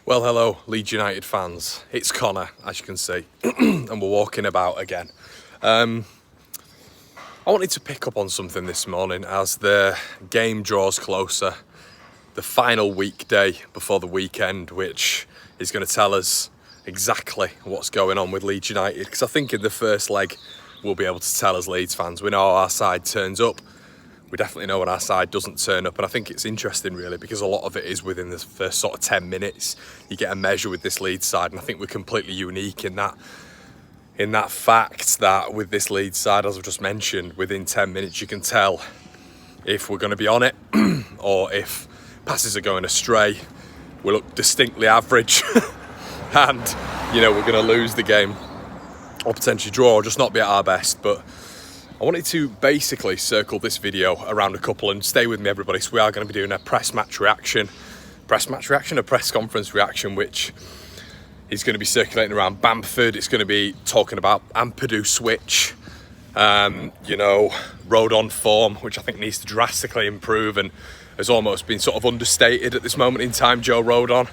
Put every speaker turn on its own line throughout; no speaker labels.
Well, hello, Leeds United fans. It's Connor, as you can see, and we're walking about again. I wanted to pick up on something this morning as the game draws closer. The final weekday before the weekend, which is going to tell us exactly what's going on with Leeds United. Because I think in the first leg, we'll be able to tell as Leeds fans. We know how our side turns up. We definitely know when our side doesn't turn up, and I think it's interesting really because a lot of it is within the first sort of 10 minutes. You get a measure with this Leeds side, and I think we're completely unique in that fact that with this Leeds side, as I've just mentioned, within 10 minutes you can tell if we're going to be on it or if passes are going astray. We look distinctly average and we're going to lose the game or potentially draw or just not be at our best. But I wanted to basically circle this video around a couple, and stay with me everybody, so we are going to be doing a press conference reaction, which is going to be circulating around Bamford. It's going to be talking about Ampadu switch, Rodon form, which I think needs to drastically improve and has almost been sort of understated at this moment in time. Joe Rodon,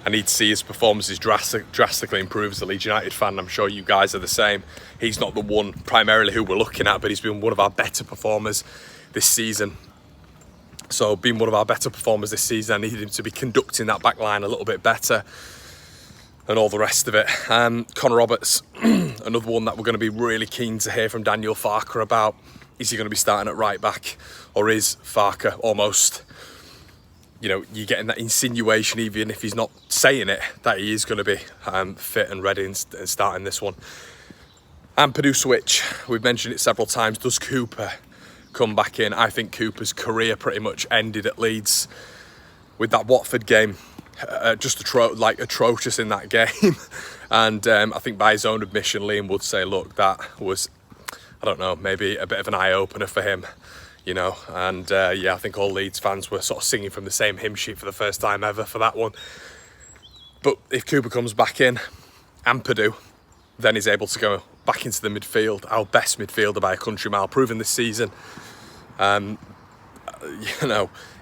I need to see his performances drastically improve as a Leeds United fan. I'm sure you guys are the same. He's not the one primarily who we're looking at, but he's been one of our better performers this season. So being one of our better performers this season, I needed him to be conducting that back line a little bit better and all the rest of it. Connor Roberts, another one that we're going to be really keen to hear from Daniel Farke about. Is he going to be starting at right back, or is Farke almost... you're getting that insinuation, even if he's not saying it, that he is going to be fit and ready and starting this one. Ampadu switch, we've mentioned it several times. Does Cooper come back in? I think Cooper's career pretty much ended at Leeds with that Watford game. Just atrocious in that game. And I think by his own admission, Liam would say, look, that was, I don't know, maybe a bit of an eye-opener for him. I think all Leeds fans were sort of singing from the same hymn sheet for the first time ever for that one. But if Cooper comes back in, Ampadu then is able to go back into the midfield, our best midfielder by a country mile, proven this season.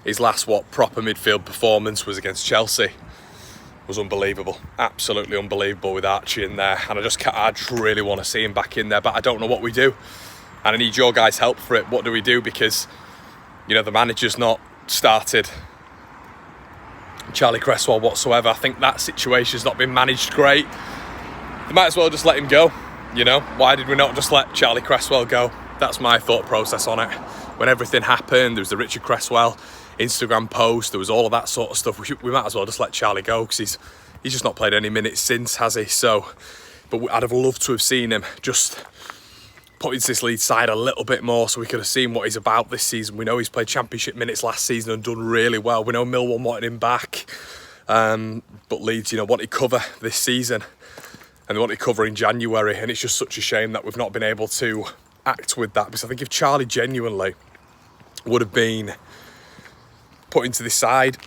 His last proper midfield performance was against Chelsea. Was unbelievable, absolutely unbelievable with Archie in there. And I just really want to see him back in there, but I don't know what we do. And I need your guys' help for it. What do we do? Because, the manager's not started Charlie Cresswell whatsoever. I think that situation's not been managed great. They might as well just let him go. Why did we not just let Charlie Cresswell go? That's my thought process on it. When everything happened, there was the Richard Cresswell Instagram post. There was all of that sort of stuff. We might as well just let Charlie go because he's just not played any minutes since, has he? So, but I'd have loved to have seen him just put into this Leeds side a little bit more so we could have seen what he's about this season. We know he's played championship minutes last season and done really well. We know Millwall wanted him back, but Leeds, wanted cover this season and they wanted cover in January, and it's just such a shame that we've not been able to act with that, because I think if Charlie genuinely would have been put into this side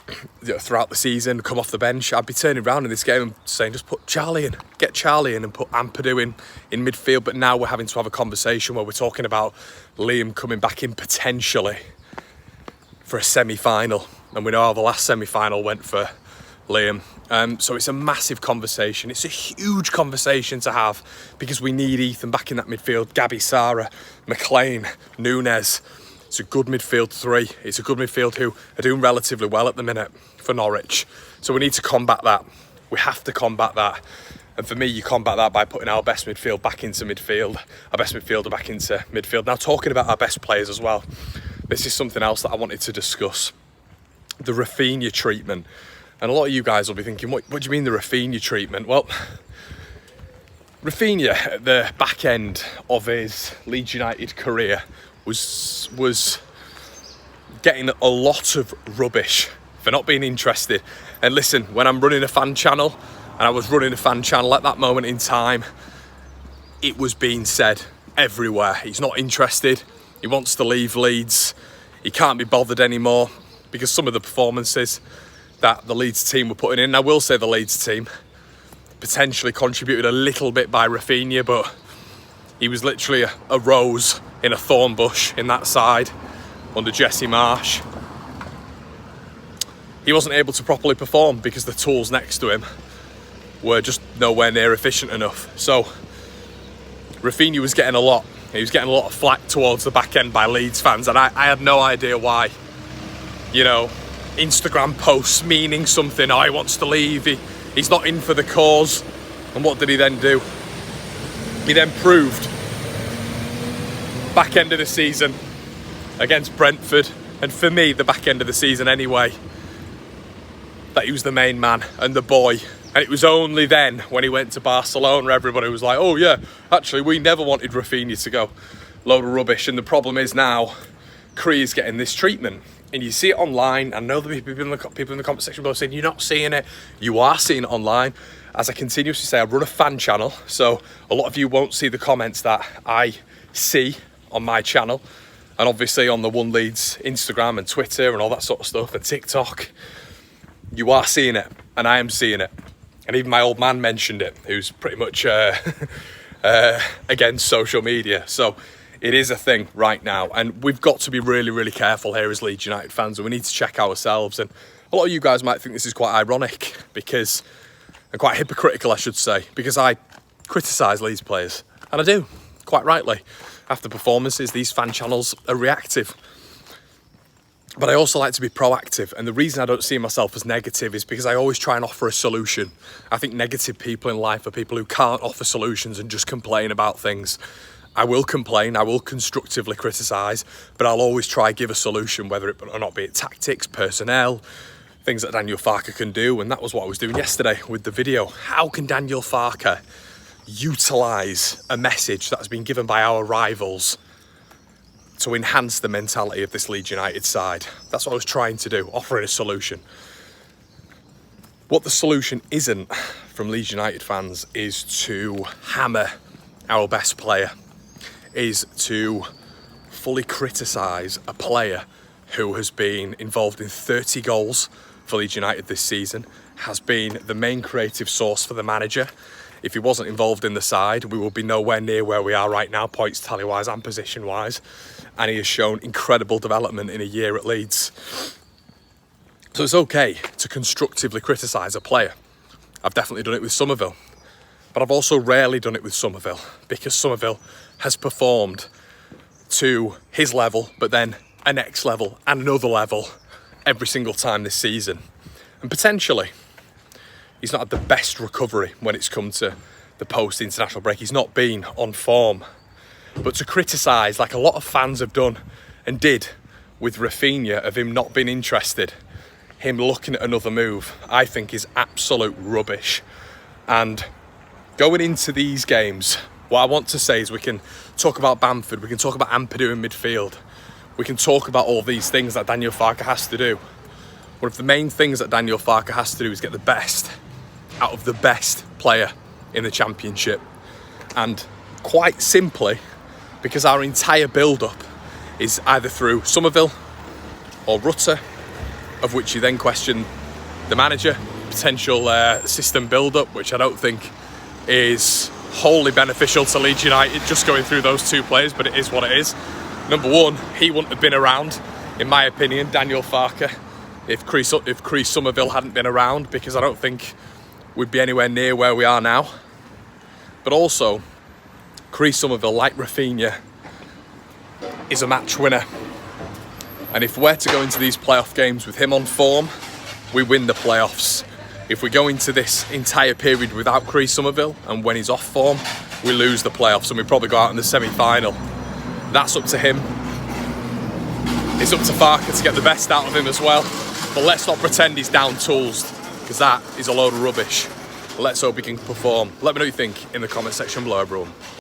throughout the season, come off the bench, I'd be turning around in this game and saying, just put Charlie in, get Charlie in and put Ampadu in midfield. But now we're having to have a conversation where we're talking about Liam coming back in potentially for a semi-final, and we know how the last semi-final went for Liam. So it's a massive conversation. It's a huge conversation to have because we need Ethan back in that midfield. Gabby, Sarah, McLean, Nunes. It's a good midfield three. It's a good midfield who are doing relatively well at the minute for Norwich. So we need to combat that. We have to combat that. And for me, you combat that by putting our best midfield back into midfield, our best midfielder back into midfield. Now, talking about our best players as well, this is something else that I wanted to discuss. The Raphinha treatment. And a lot of you guys will be thinking, what do you mean the Raphinha treatment? Well, Raphinha, at the back end of his Leeds United career, was getting a lot of rubbish for not being interested. And listen, when I'm running a fan channel, and I was running a fan channel at that moment in time, it was being said everywhere. He's not interested. He wants to leave Leeds. He can't be bothered anymore because some of the performances that the Leeds team were putting in, I will say the Leeds team, potentially contributed a little bit by Raphinha, but he was literally a rose in a thorn bush in that side under Jesse Marsh. he wasn't able to properly perform because the tools next to him were just nowhere near efficient enough. So Raphinha was getting a lot. He was getting a lot of flack towards the back end by Leeds fans, and I had no idea why. You know, Instagram posts meaning something. Oh, he wants to leave. He's not in for the cause. And what did he then do? He then proved back end of the season against Brentford, and for me, the back end of the season anyway, that he was the main man and the boy. And it was only then when he went to Barcelona, everybody was like, oh yeah, actually we never wanted Raphinha to go. Load of rubbish. And the problem is now, Cree is getting this treatment. And you see it online. I know the people in the comment section below saying, you're not seeing it. You are seeing it online. As I continuously say, I run a fan channel. So a lot of you won't see the comments that I see on my channel. And obviously on the One Leeds Instagram and Twitter and all that sort of stuff and TikTok. You are seeing it, and I am seeing it. And even my old man mentioned it, who's pretty much against social media. So it is a thing right now, and we've got to be really, really careful here as Leeds United fans, and we need to check ourselves. And a lot of you guys might think this is quite ironic, because, and quite hypocritical, I should say, because I criticise Leeds players, and I do, quite rightly. After performances, these fan channels are reactive. But I also like to be proactive, and the reason I don't see myself as negative is because I always try and offer a solution. I think negative people in life are people who can't offer solutions and just complain about things. I will complain, I will constructively criticise, but I'll always try give a solution, whether it or not be it tactics, personnel, things that Daniel Farke can do, and that was what I was doing yesterday with the video. How can Daniel Farke utilise a message that has been given by our rivals to enhance the mentality of this Leeds United side? That's what I was trying to do, offering a solution. What the solution isn't from Leeds United fans is to hammer our best player, is to fully criticise a player who has been involved in 30 goals for Leeds United this season, has been the main creative source for the manager. If he wasn't involved in the side, we would be nowhere near where we are right now, points tally-wise and position-wise. And he has shown incredible development in a year at Leeds. So it's okay to constructively criticise a player. I've definitely done it with Somerville. But I've also rarely done it with Somerville, because Somerville has performed to his level, but then a next level and another level every single time this season. And potentially, he's not had the best recovery when it's come to the post-international break. He's not been on form. But to criticise, like a lot of fans have done and did with Raphinha, of him not being interested, him looking at another move, I think is absolute rubbish. And going into these games, what I want to say is we can talk about Bamford, we can talk about Ampadu in midfield, we can talk about all these things that Daniel Farke has to do. One of the main things that Daniel Farke has to do is get the best out of the best player in the Championship. And quite simply, because our entire build-up is either through Somerville or Rutter, of which you then question the manager, potential system build-up, which I don't think is wholly beneficial to Leeds United, just going through those two players, but it is what it is. Number one, he wouldn't have been around, in my opinion, Daniel Farke, if Cree Somerville hadn't been around, because I don't think we'd be anywhere near where we are now. But also, Cree Somerville, like Raphinha, is a match winner. And if we're to go into these playoff games with him on form, we win the playoffs. If we go into this entire period without Cree Somerville, and when he's off form, we lose the playoffs and we probably go out in the semi-final. That's up to him. It's up to Farke to get the best out of him as well. But let's not pretend he's down tools, because that is a load of rubbish. Let's hope he can perform. Let me know what you think in the comment section below, everyone.